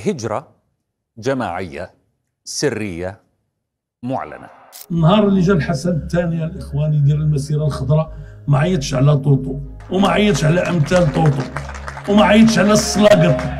هجرة جماعية سرية معلنة. النهار اللي جا الحسن الثاني الاخوان يدير المسيره الخضراء ما عيطش على طوطو وما عيطش على امثال طوطو وما عيطش على السلاقط.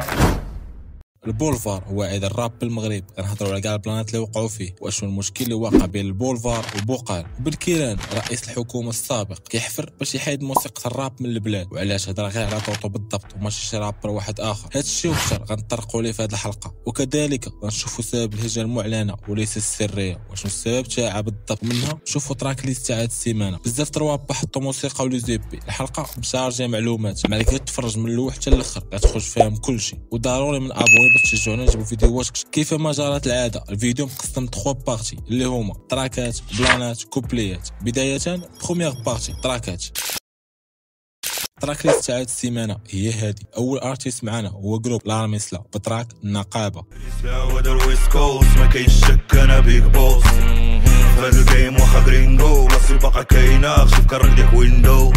البولفار هو عيد الراب بالمغرب. كنهضروا على كاع البلانات اللي وقعوا فيه، واشنو المشكل اللي واقع بين البولفار وبوقال. وبالكيران رئيس الحكومه السابق كيحفر باش يحيد موسيقى الراب من البلاد. وعلاش هضر غير على طوطو بالضبط وماشي شي رابر واحد اخر؟ هذا الشيء وكثر غنطرقوا ليه في هذه الحلقه، وكذلك غنشوفوا سبب الهجره المعلنه وليس السريه، واشنو السبب تاعها بالضبط. منها نشوفوا تراك ليست تاع هذه السيمانه. بزاف ترواب حطوا موسيقى ولي زيبي. الحلقه مشارجه معلومات، مالك تتفرج من اللوح حتى الاخر غتخرج فاهم كل شيء. وضروري من ابوني باش تشجعونا نجيبوا فيديوهات كيف ما جرت العاده. الفيديو مقسم 3 بارتي اللي هما تراكات، بلانات، كوبليات. بدايه بروميير بارتي تراكات. تراك ليست تاع هاد السيمانه هي هادي. اول ارتيست معنا هو جروب لارميسلا بتراك النقابه. ما كاينش شك انا بيك بوس فهاد الجيم واخا غرينغو راسي باقا كاينه شوف كرك ديك ويندو.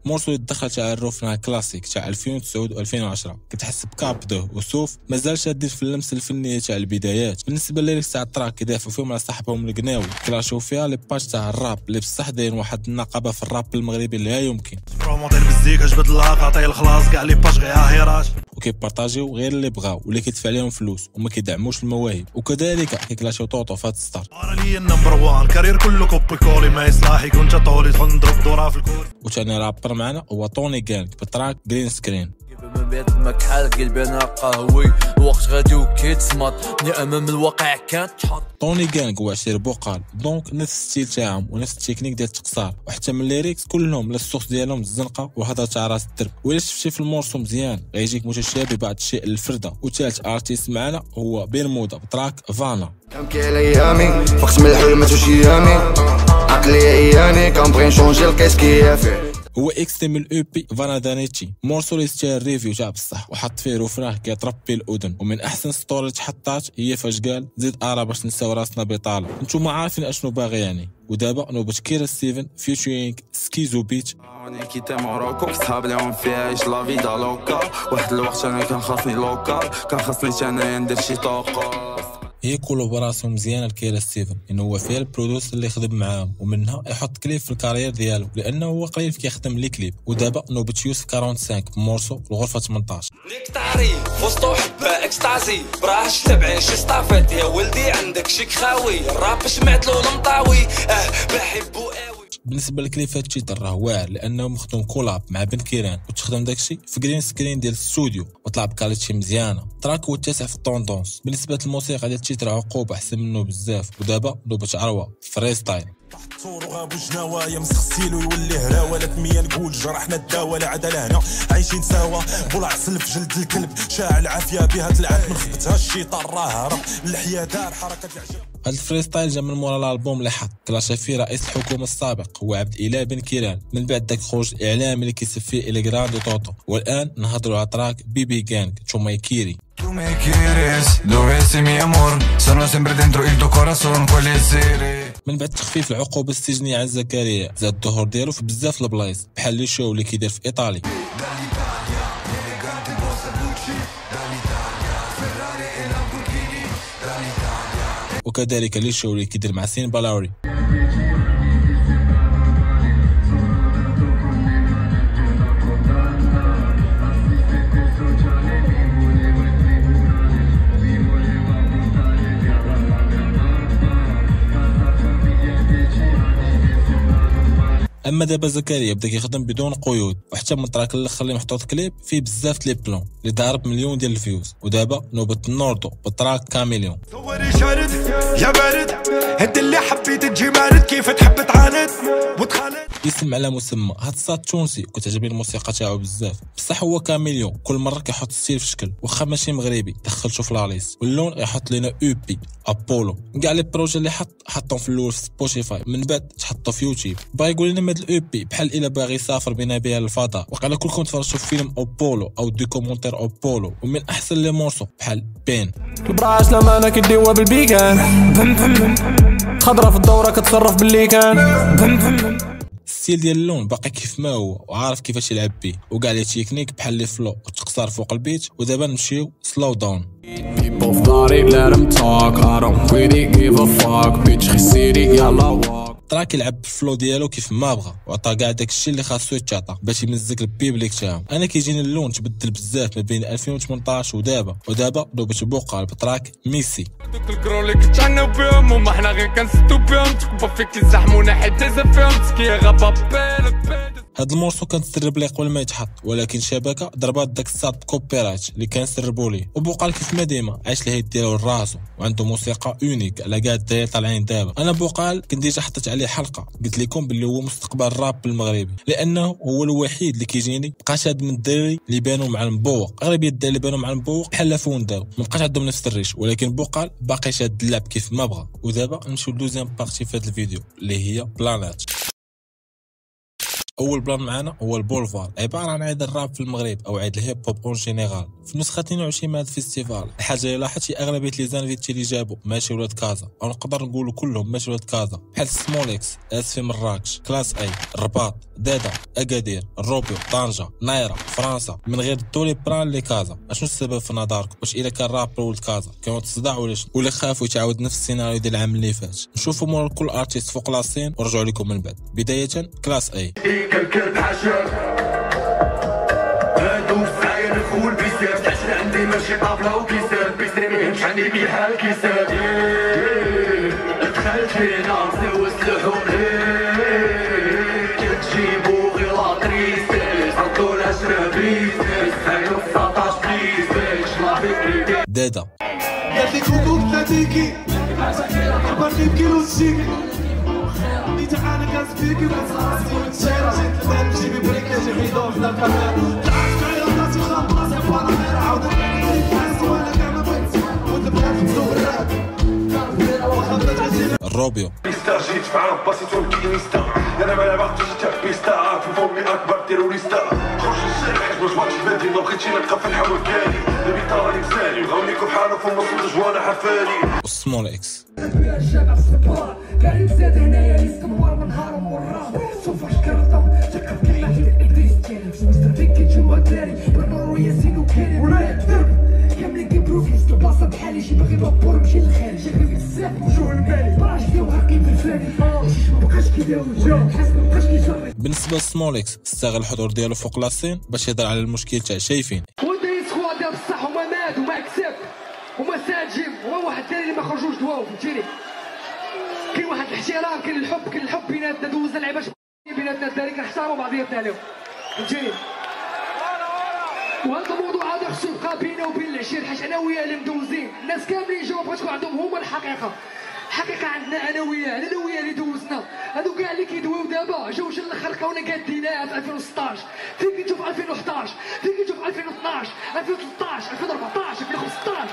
مورسو يدخل تاع الروفنا كلاسيك تاع 2009 و2010 كتحس بكاب دو وسوف مازال شادين في اللمسه الفنيه تاع البدايات. بالنسبه لليريكس تاع التراك كيدافعوا فيهم على صاحبهم القناوي، كلاشوا فيها لي باج تاع الراب اللي بصح دايرين واحد النقابه في الراب المغربي اللي لا يمكن. بروموتير بالزيكا جبد اللاق عطيه الخلاص كاع لي باج غير هيرات، وكيبارطاجيو غير اللي بغاو واللي كيدفع عليهم فلوس وما كيدعموش المواهب. وكذلك كيكلاشيو طوطو في هاد ستار. انا لي النمبر 1 كارير كله كوبي كولي ما يصلاح يكون تا طولي تنضرب دورها في الكور. وثاني رابر معنا هو طوني جانج بتراك جرين سكرين. من بيت المكحل قلبي انا قهوي الوقت غادي وكيتصمت ني امام الواقع كانت تحط. طوني جانج هو عشير بوقال، دونك نفس الستيل تاعهم ونفس التكنيك ديال التقصار، وحتى من الليريكس كلهم لا السورس ديالهم الزنقه وهذا تاع راس الدرب. وإلا شفتي في المورسو مزيان غيجيك متشابه بعض الشيء الفرده. وثالث ارتيست معنا هو بيرمودا بتراك فانا. كمكي على ايامي فقت من الحلم ما ايامي عقلي ايامي كنبغي نشونجي القيس كيافي. هو اكستري من الاو بي فانا دانيتشي. مورسو اللي ستاهل ريفيو تاع بصح وحط فيه روفراه كيطرب بيه الاذن. ومن احسن ستوري تحطات هي فاش قال زيد ارا باش نساو راسنا بطاله. نتوما عارفين اشنو باغي يعني. ودابا نوبه كيرا ستيفن فيوتشرينغ سكيزو بيت. كيتا موروكو صحاب اليوم فيها عيش لا فيدا لوكا. واحد الوقت انا كان خاصني لوكال كان خاصني انايا ندير شي طوقو. هي كولابوراسيون مزيانه لكيرا ستيفن، انه هو فيها البرودوسر اللي يخدم معاهم ومنها يحط كليب في الكارير ديالو لانه هو قليل كيخدم لي كليب. ودابا نوبه يوسف 45 بمورسو الغرفه 18. نكتاري فوسطو حبه اكستازي براش تبعي شي ستافيت يا ولدي عندك شيك خاوي الراب سمعت له المطاوي بحبو قوي. بالنسبه للكليب هاد التيتر راه واعر لانه مخدوم كولاب مع بن كيران وتخدم داكشي في جرين سكرين ديال الاستوديو وطلع بكاليتي مزيانه. تراك هو التاسع في الطوندونس. بالنسبه للموسيقى ديال التيتر عقوبه احسن منه بزاف. ودابا نوبه عروه فري ستايل. صورو غابو جناوايا مسخسيلو يولي هراوه لا تمية نقول جرحنا الدواء لا عدالة هنا عايشين سوا بولع سلف جلد الكلب شاع العافيه بها تلعب من خبتها الشيطان راه هرب اللحيه دار حركه العجب. هاد الفريستايل جا من مورا الالبوم اللي حط كلاشا فيه رئيس الحكومه السابق هو عبد الاله بن كيران. من بعد داك خروج الاعلامي اللي كيسب فيه الى جراندو طوطو. والان نهضروا على تراك بيبي جانج تومايكيري. Tú me quieres, dove sei mi amor, sono sempre dentro il tuo corazon quelle sere. من بعد تخفيف العقوبه السجنيه على زكريا زاد الظهور ديالو في بزاف البلايص بحال لي شو اللي كيدير في ايطالي. وكذلك لي شو اللي كيدير مع سين بالاوري. اما دابا زكريا بدا كيخدم بدون قيود، وحتى من تراك الاخر اللي محطوط كليب فيه بزاف لي بلون اللي ضارب مليون ديال الفيوز. ودابا نوبه النوردو بتراك كاميليون. صوري شارد يا بارد انت اللي حبيت تجي مارد كيف تحب تعاند وتخالد. اسم على مسمى. هاد الصاد تونسي وكتعجبني الموسيقى تاعو بزاف بصح هو كاميليون كل مره كيحط ستيل في شكل واخا ماشي مغربي دخلتو في لاليست. واللون يحط لنا او بي ابولو. كاع لي بروجي اللي حطهم في الاول في سبوتيفاي من بعد تحطوا في يوتيوب. باغي يقول لنا هاد الاو بي بحال الا باغي يسافر بنا بها للفضاء. وقيلا كلكم تفرجتوا في فيلم ابولو او دوكومونتير ابولو ومن احسن لي مورسو بحال بين. البراش لما انا كديوها بالبيكان خضرة في الدوره كتصرف باللي كان. الستيل ديال اللون باقي كيف ما هو وعارف كيفاش يلعب بيه وكاع لي تكنيك بحال لي فلو والتقصار فوق البيت. ودابا نمشيو سلو داون. People started let them talk I don't really give a fuck bitch خسيري يلا walk. تراك يلعب بالفلو ديالو كيف ما بغا وعطى كاع داكشي اللي خاصو يتعطى باش يمزك البيبليك تاعو. انا كيجيني اللون تبدل بزاف ما بين 2018 ودابا دوبت بوقال بتراك ميسي. دوك الكروليك تعناو بهم وما حنا غير كنسدو بهم تكبا فيك يزحمونا حيت فيهم تسكي غابا بيل. هاد المورسو كان تسرب ليه قبل ما يتحط ولكن شبكه ضربات داك الساط كوبيرايت اللي كان سربوا ليه وبوقال كيف ما ديما عايش الهيد ديالو لراسو وعنده موسيقى اونيك على كاع الدراري طالعين دابا. انا بوقال كنت ديجا حطيت عليه حلقه قلت لكم باللي هو مستقبل الراب المغربي لانه هو الوحيد اللي كيجيني بقاش هاد من الدراري اللي بانوا مع المبوق. اغلبيه الدراري اللي بانوا مع المبوق بحال فون داو ما بقاش عندهم نفس الريش ولكن بوقال باقي شاد اللعب كيف ما بغا. ودابا نمشيو لدوزيام بارتي في هاد الفيديو اللي هي بلانات. اول بلان معنا هو البولفار عباره عن عيد الراب في المغرب او عيد الهيب هوب اون جينيرال في نسخه 22 من هذا الفيستيفال. الحاجه اللي لاحظت هي اغلبيه لي زانفيتي اللي جابوا ماشي ولاد كازا او نقدر نقولوا كلهم ماشي ولاد كازا بحال سموليكس اسفي مراكش كلاس اي الرباط دادا اكادير الروبيو طنجه نايره فرنسا من غير دولي بران لي كازا. اشنو السبب في نظركم؟ واش الا كان راب ولد كازا كانوا تصدع ولا خافوا يتعاود نفس السيناريو ديال العام اللي فات؟ نشوفوا مور كل ارتيست فوق لاسين ورجعوا لكم من بعد. بدايه كلاس اي كالكلب حشر هادو ساير الخول بيساب تعشر عندي ماشي طابله وكيساب بيسري ميهمش عندي بيحال كيساب دخلت فينا مسوس لحوم كتجيبو غير لاطريس حطو الاشرا بيزنس هايلو 19 بليز باش لا فكري دادا قالت لي كوكو تلاتيكي عبرني بكيلو الشيك اللي تعانى كاس فيكي بس راسي ونتشير جيت لبان جيبي بريكا جي حيدو في الكاميرا طلعت معايا راسي خلاص يا بارامير عاودت ناسي وانا كاع ما بغيت وتبغات نسوق الراب الروبيو بيستا جيت معاه باسيتو الكينيستا انا ما لعبتش حتى بيستا عارف فمي اكبر تيروريستا خرج الشارع حيت ما جبرتش بدري ما بقيتش نلقى في الحول كالي اللي طاري مسالي وغاونيكم بحالو في النص الجوانا حفالي والسمول اكس الشباب الصبار كريم زاد هنايا يستمر من نهارهم والراب صوفاش كرطة تكف كلمة ادريس كانت مستر فيك جوا الداري بالنور وياسين وكريم وراب كاملين كيبروفيس البلاصة بحالي شي باغي بابور مشي للخارج شايفين بزاف وجوه المالي براش فيهم هاكين في الفاني شيش مبقاش كيداوي الجو حسن مبقاش كيشري. بالنسبة للسمول اكس استغل الحضور ديالو فوق لاسين باش يهضر على المشكل تاع شايفين ودريس خوات ديال بصح وما مات وما كسب وما ساجم وما واحد الدراري اللي ما خرجوش دواو فهمتيني. كاين واحد الاحترام كاين الحب بيناتنا دوزنا لعيبات بيناتنا الدراري كنحترموا بعضياتنا اليوم فهمتيني. وهذا الموضوع هذا خصو يبقى بيننا وبين العشير حيت انا وياه اللي مدوزين الناس كاملين جاوا بغات تكون عندهم هما الحقيقه. الحقيقه عندنا انا وياه اللي دوزنا هادو كاع اللي كيدويو دابا جاو جا الاخر لقاونا قادينها في 2016 فين كنتو في 2011 فين كنتو في 2012 2013 2014 2015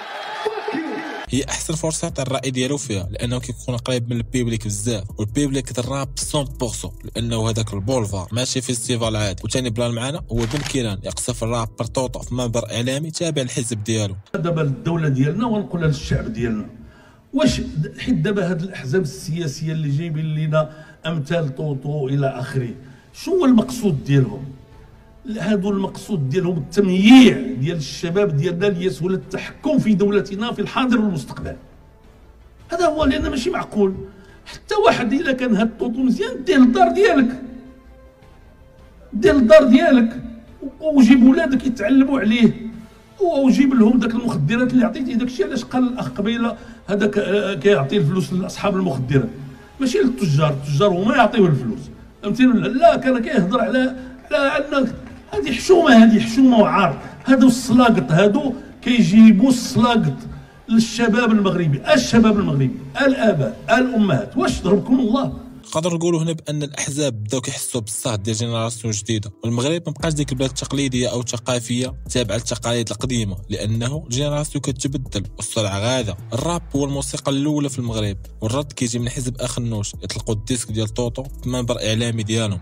فاك يو. هي احسن فرصه تاع الراي ديالو فيها لانه كيكون قريب من البيبليك بزاف والبيبليك الراب 100% لانه هذاك البولفار ماشي فيستيفال عادي. وثاني بلان معنا هو بن كيران يقصف الراب برطوطه في منبر اعلامي تابع الحزب ديالو. دابا الدوله ديالنا ونقولها للشعب ديالنا واش حيت دابا هاد الاحزاب السياسيه اللي جايبين لينا امثال طوطو الى اخره شنو هو المقصود ديالهم؟ هادو المقصود ديالهم التمييع ديال الشباب ديالنا ليسهل التحكم في دولتنا في الحاضر والمستقبل. هذا هو لان ماشي معقول حتى واحد الا كان هاد طوطو مزيان دير الدار ديالك وجيب ولادك يتعلموا عليه وجيب لهم داك المخدرات اللي عطيتي. داكشي علاش قال الاخ قبيله هذاك كيعطي الفلوس لاصحاب المخدرات ماشي للتجار. التجار هما يعطيوه الفلوس فهمتيني. لا كان كيهضر على ان هذه حشومه وعار. هادو السلاقط هادو كيجيبوا السلاقط للشباب المغربي الاباء الامهات. واش ضربكم الله؟ نقدر نقولوا هنا بان الاحزاب بداو كيحسوا بالصهد ديال جينيراسيون جديده والمغرب ما بقاش ديك البلاد التقليديه او الثقافيه تابعه للتقاليد القديمه لانه الجينيراسيون كتبدل والسرعه غاده. الراب هو الموسيقى الاولى في المغرب والرد كيجي من حزب اخنوش يطلقوا الديسك ديال طوطو في منبر اعلامي ديالهم.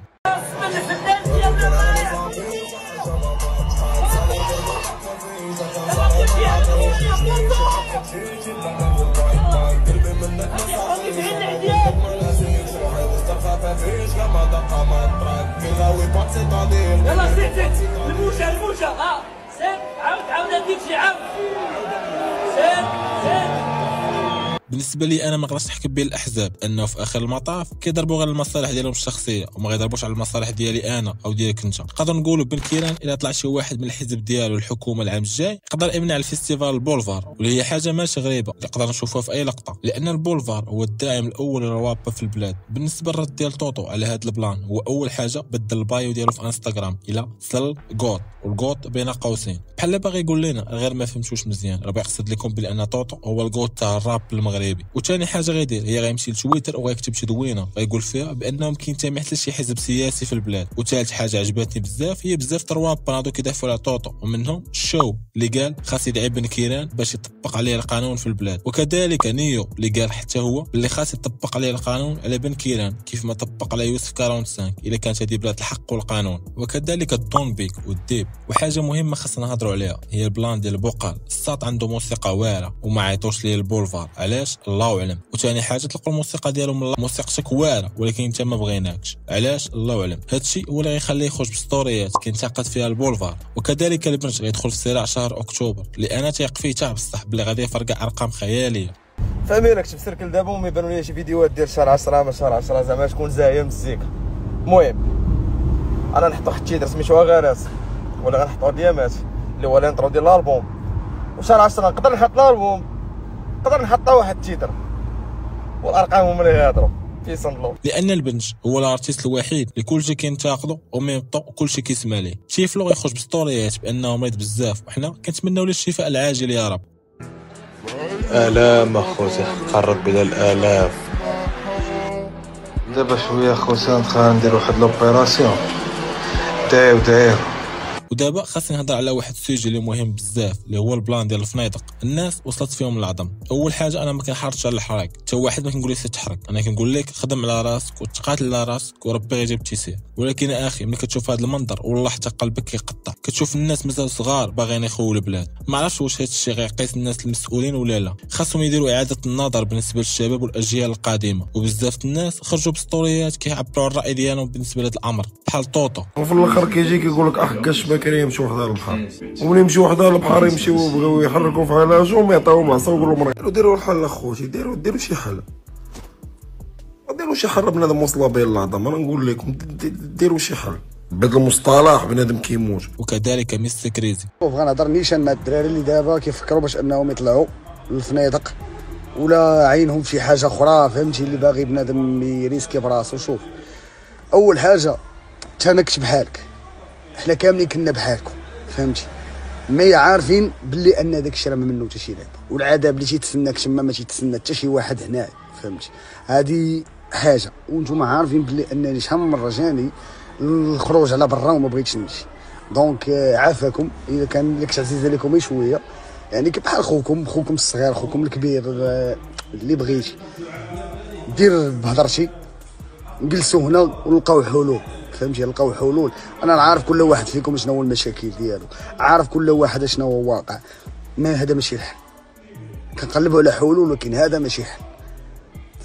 يلا زيد الموجة عاود هديك شي عاود بالنسبه لي انا ما نقدرش نحكم بين الاحزاب انه في اخر المطاف كيضربوا غير المصالح ديالهم الشخصيه وما غيضربوش على المصالح ديالي انا او ديالك انت. نقدر نقولوا بن كيران الا طلع شي واحد من الحزب ديالو الحكومه العام الجاي يقدر يمنع الفيستيفال البولفار، واللي هي حاجه ماشي غريبه نقدر نشوفوها في اي لقطه، لان البولفار هو الداعم الاول للروابط في البلاد. بالنسبه للرد ديال طوطو على هذا البلان، هو اول حاجه بدل البايو ديالو في انستغرام الى سل غوت، والغوت بين قوسين بحال باغي يقول لنا غير ما فهمتوش مزيان، راه بيقصد لكم بان طوطو هو الغوت تاع الراب المغربي. وثاني حاجه غيدير هي غيمشي لتويتر وغيكتب شي دوينه غيقول فيها بانه كينتمي حتى شي حزب سياسي في البلاد. وثالث حاجه عجبتني بزاف هي بزاف الرواب بنادو كيدافعوا على طوطو، ومنهم الشو اللي قال خاص يدعي بن كيران باش يطبق عليه القانون في البلاد، وكذلك نيو اللي قال حتى هو اللي خاص يطبق عليه القانون على بن كيران كيف ما طبق على يوسف 45 الا كانت هذه بلاد الحق والقانون، وكذلك الدون بيك والديب. وحاجه مهمه خاصنا نهضروا عليها هي البلان ديال بوقال. الساط عنده موسيقى واعره وما عيطوش ليه البولفار، علاش الله اعلم. وثاني حاجه تلقوا الموسيقى ديالهم موسيقتك واعره ولكن انت ما بغيناكش، علاش الله اعلم. هادشي هو اللي غيخليه يخرج بستوريات كينتقد فيها البولفار. وكذلك البنت غيدخل في صراع شهر اكتوبر اللي انا تايق فيه تاع بصح بلي غادي يفرقع ارقام خياليه. فاهمين راك تبسركل دابا وما يبانوا لي شي فيديوهات ديال شهر 10 ما شهر 10 زعما تكون زاهيه من الزيكر. المهم انا نحط واحد التيتر سميتو غراس ولا غنحطو ديامات اللي هو الانترو ديال الالبوم، وشهر 10 نقدر نحط الالبوم نقدر نحط واحد التيتر والارقام هما اللي يهضروا في صندلو، لان البنج هو الارتيست الوحيد اللي كلشي كينتقدو وميمطو كلشي كيسمع ليه. شي فلو يخرج بستوريات بانه مريض بزاف وحنا كنتمناو له الشفاء العاجل يا رب. آلام أخوتي قرب إلى الآلاف. دابا شوية خوتي ندخل ندير واحد لوبيراسيون داير. ودابا خاصني نهضر على واحد السوجي اللي مهم بزاف اللي هو البلان ديال الفنيدق. الناس وصلت فيهم العظم. اول حاجه انا ما كنحرضش على الحراق، حتى واحد ما كنقول لك تحرق، انا كنقول لك خدم على راسك وتقاتل على راسك وربي غيجيب تيسير. ولكن اخي ملي كتشوف هذا المنظر والله حتى قلبك كيقطع، كتشوف الناس مازال صغار باغيين يخووا البلاد. ما عرفتش واش هذا الشيء غيقيس الناس المسؤولين ولا لا. خاصهم يديروا اعاده النظر بالنسبه للشباب والاجيال القادمه. وبزاف الناس خرجوا بستوريات كيعبروا على الراي ديالهم بالنسبه لهذا الامر بحال طوطو، وفي الاخر كيجي كيقول لك كاش بكري يمشيو حدا البحر، وملي يمشيو حدا البحر يمشيو بغاو يحركوا في علاجهم يعطيوهم عصا ويقولوا لهم ديروا الحل اخوتي، ديروا شي حل، ديروا شي حل. بنادم وصل بين العظم، انا نقول لكم ديروا شي حل. بهذا المصطلح بنادم كيموت. وكذلك ميستر كريزي. بغا نهضر نيشان مع الدراري اللي دابا كيفكروا باش انهم يطلعوا للفنادق ولا عينهم في حاجه اخرى، فهمتي، اللي باغي بنادم يريسكي براسو. شوف، اول حاجه تنكت بحالك، حنا كاملين كنا بحالكم، فهمتي، مي عارفين باللي ان داك الشيء راه ما منه حتى شي لعبه، والعذاب اللي تيتسناك تما ما تيتسنى حتى شي واحد هنا، فهمتي. هذه حاجه، وانتم عارفين باللي انني شحال من مره جاني الخروج على برا وما بغيتش نمشي. دونك عافاكم اذا كان لك عزيزه لكم شويه، يعني بحال خوكم الصغير، خوكم الكبير، اللي بغيتي دير بهضرتي، نجلسوا هنا ونلقاو حلول، فهمتي، نلقاو حلول. انا عارف كل واحد فيكم شنو هو المشاكل ديالو، عارف كل واحد شنو هو واقع، ما هذا ماشي الحل. كنقلبوا على حلول ولكن هذا ماشي حل.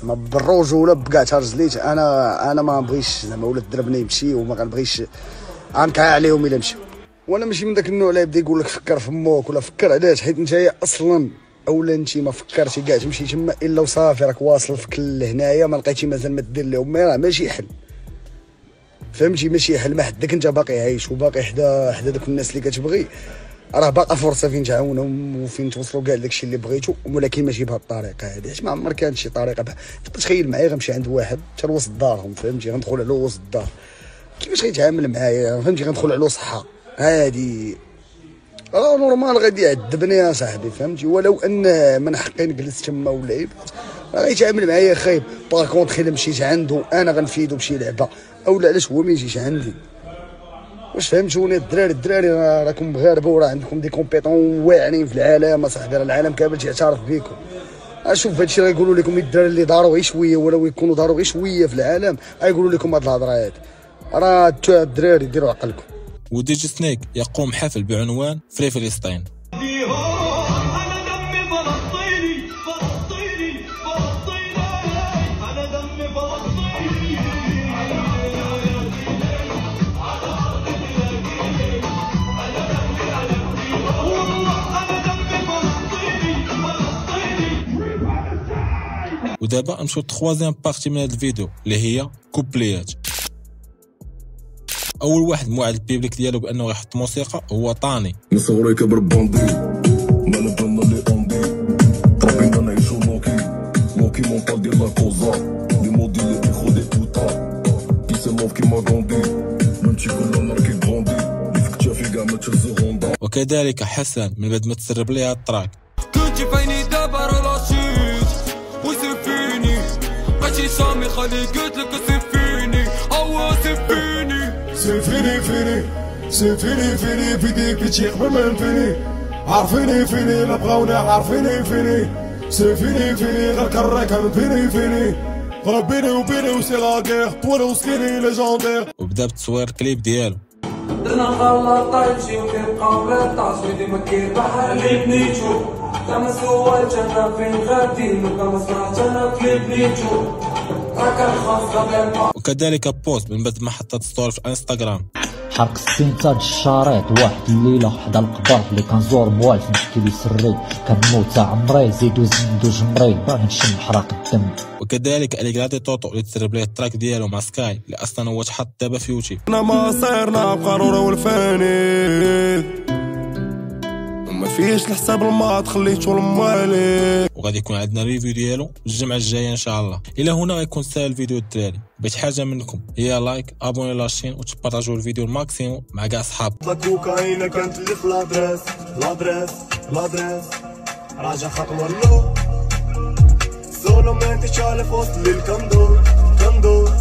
ما بالرجوله بقعت رجليت، انا ما بغيتش زعما ولا ضربني يمشي وما غنبغيش غنكع عليهم الا مشاو. وانا ماشي من داك النوع اللي يبدا يقول لك فكر في امك ولا فكر علاش، حيت نتايا اصلا اولا انت ما فكرتي كاع تمشي تما الا وصافي راك واصل في كل هنايا ما لقيتي مازال ما دير لهم، راه ماشي حل، فهمتي، ماشي حل. ما حدك انت باقي عايش وباقي حدا دوك الناس اللي كتبغي، راه باقا فرصه فين تعاونهم وفين توصلوا كاع داكشي اللي بغيتو، ولكن ماشي بهذه الطريقه هذه، حيت ما عمر كانت شي طريقه. تخيل معايا غنمشي عند واحد حتى لوسط دارهم، فهمتي، غندخل على وسط الدار، كيفاش غيتعامل معايا، فهمتي، غندخل على صحه هادي نورمال غادي يعذبني يا صاحبي، فهمتي. ولو ان من حقي نجلس تما ولعب، غيتعامل معايا خايب. باغ كونطخ الا مشيت عنده انا غنفيدو بشي لعبه، اولا علاش هو ما يجيش عندي؟ واش فهمتوني الدراري راكم مغاربه وراه عندكم دي كومبيتون واعرين في العالم اصاحبي، راه العالم كامل تيعترف بكم. اشوف هادشي راه يقولوا لكم الدراري اللي داروا غير شويه ولا يكونوا داروا غير شويه في العالم، غيقولوا لكم هاد الهضره هادي، راه الدراري ديروا عقلكم. ودي جي سنيك يقوم حفل بعنوان فري فلسطين. ودابا نمشيو للتخوازيام بارتي من هذا الفيديو اللي هي كوبليات. اول واحد موعد البيبليك ديالو بانه يحط موسيقى هو طاني. من صغري كبر باندي ما نبنا لي اوندي طربينا نعيشو موكي مونطال ديال لا كوزا لي مودي لي خودي توتا بيس موف كيما غوندي نمشي كل نهار كي غوندي فكتها في كاع ما تهز هوندا. وكذلك حسن من بعد ما تسرب ليها التراك. كنتي فيني دابا رلاشيت وسفيني ماشي سامي خلي قلتلك سفيني او سفيني سفيني في ديك تشيخ قبل ما نفيني عارفيني لا بغاونا عارفيني سفيني غير كراك فيني ربيني وبيني وسي لا غير طول وسكيني ليجوندير. وبدا بتصوير الكليب ديالو. درنا خلاطة نمشيو كنبقاو غطاس ويدي مكير بحر اللي بنيتو كما سوالت انا فين غاديين وكما صنعت انا في بنيتو راك الخاصة بالما. وكذلك بوست من بعد ما حطت ستوري في انستغرام. حرق السين تاج الشريط واحد الليله حدا القبر اللي كنزور موالف نحكي لي سري كنموت تاع عمري زيدو زندو جمري باغي نشم حراق الدم. وكذلك اليغرادي توتو اللي تسرب ليه التراك ديالو مع سكاي اللي اصلا هو تحط دابا في يوتيوب. انا ما صيرنا بقارورة والفاني ما فيش الحساب الماط خليتو لموالي. وغادي يكون عندنا ريفيو ديالو الجمعه الجايه ان شاء الله. الى هنا غيكون ساهل الفيديو الدراري. بغيت حاجه منكم هي لايك ابوني لاشين وتبارطاجيو الفيديو الماكسيموم مع كاع صحاب. الكوكايينه كانت اللي في لادريس راجع خطوه اللو سولو مانتي شالف وسط الليل كندور